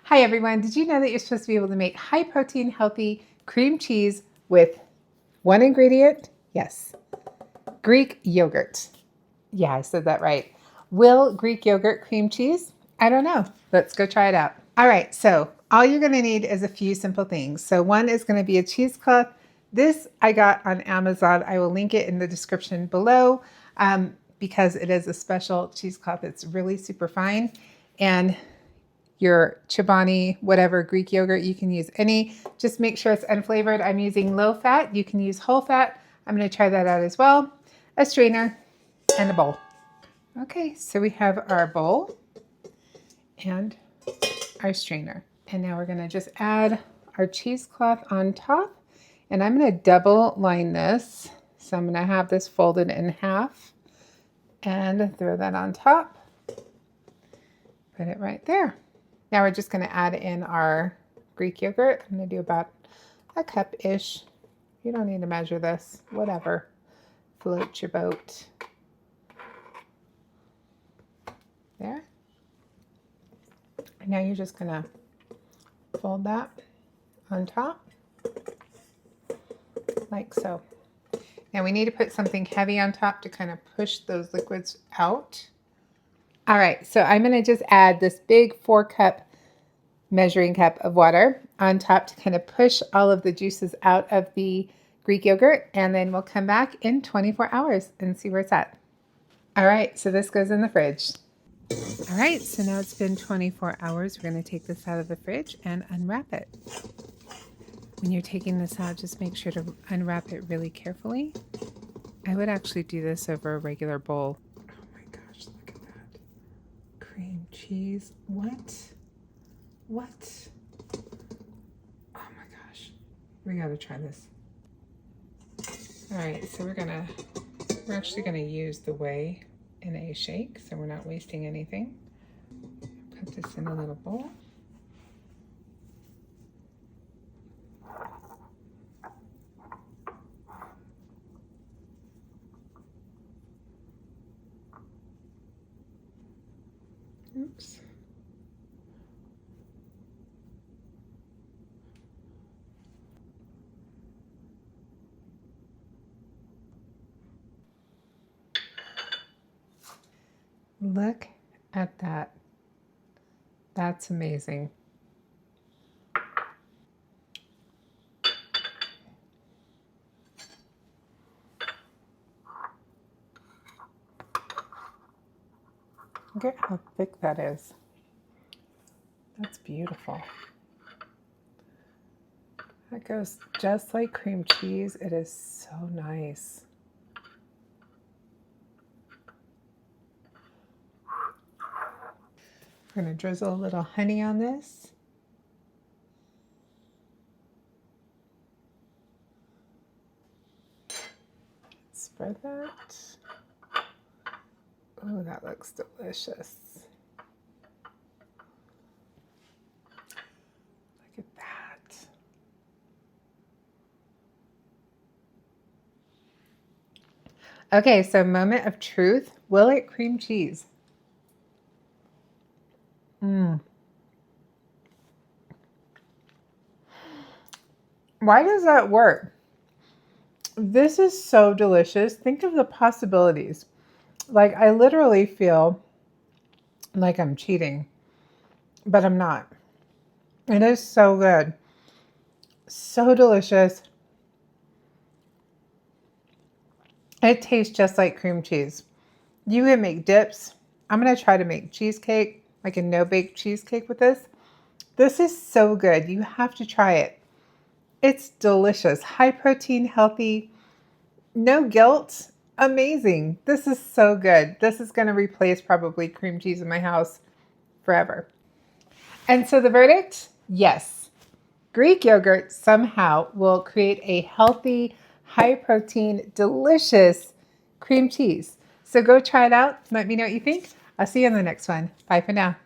Hi everyone, did you know that you're supposed to be able to make high protein, healthy cream cheese with one ingredient? Yes, Greek yogurt. Yeah, I said that right. Will Greek yogurt cream cheese? I don't know. Let's go try it out. All right, so all you're gonna need is a few simple things. So one is gonna be a cheesecloth. This I got on Amazon. I will link it in the description below because it is a special cheesecloth. It's really super fine. And your Chobani, whatever Greek yogurt, you can use any. Just make sure it's unflavored. I'm using low fat. You can use whole fat. I'm going to try that out as well. A strainer and a bowl. Okay, so we have our bowl and our strainer. And now we're going to just add our cheesecloth on top. And I'm going to double line this. So I'm going to have this folded in half and throw that on top. Put it right there. Now we're just going to add in our Greek yogurt. I'm going to do about a cup-ish. You don't need to measure this, whatever. Float your boat. There. And now you're just going to fold that on top, like so. Now we need to put something heavy on top to kind of push those liquids out. All right, so I'm going to just add this big 4-cup measuring cup of water on top to kind of push all of the juices out of the Greek yogurt, and then we'll come back in 24 hours and see where it's at. All right, so this goes in the fridge. All right, so now it's been 24 hours. We're going to take this out of the fridge and unwrap it. When you're taking this out, just make sure to unwrap it really carefully. I would actually do this over a regular bowl. Oh my gosh, look at that. Cream cheese. What? Oh my gosh. We gotta try this. All right, so we're actually gonna use the whey in a shake, so we're not wasting anything. Put this in a little bowl. Oops. Look at that. That's amazing. Look at how thick that is. That's beautiful. That goes just like cream cheese. It is so nice. We're going to drizzle a little honey on this. Spread that. Oh, that looks delicious. Look at that. Okay, so moment of truth. Will it cream cheese? Why does that work? This is so delicious. Think of the possibilities. Like, I literally feel like I'm cheating, but I'm not. It is so good. So delicious. It tastes just like cream cheese. You can make dips. I'm going to try to make cheesecake, like a no-bake cheesecake with this. This is so good. You have to try it. It's delicious. High protein, healthy, no guilt. Amazing. This is so good. This is going to replace probably cream cheese in my house forever. And so the verdict, yes, Greek yogurt somehow will create a healthy, high protein, delicious cream cheese. So go try it out. Let me know what you think. I'll see you in the next one. Bye for now.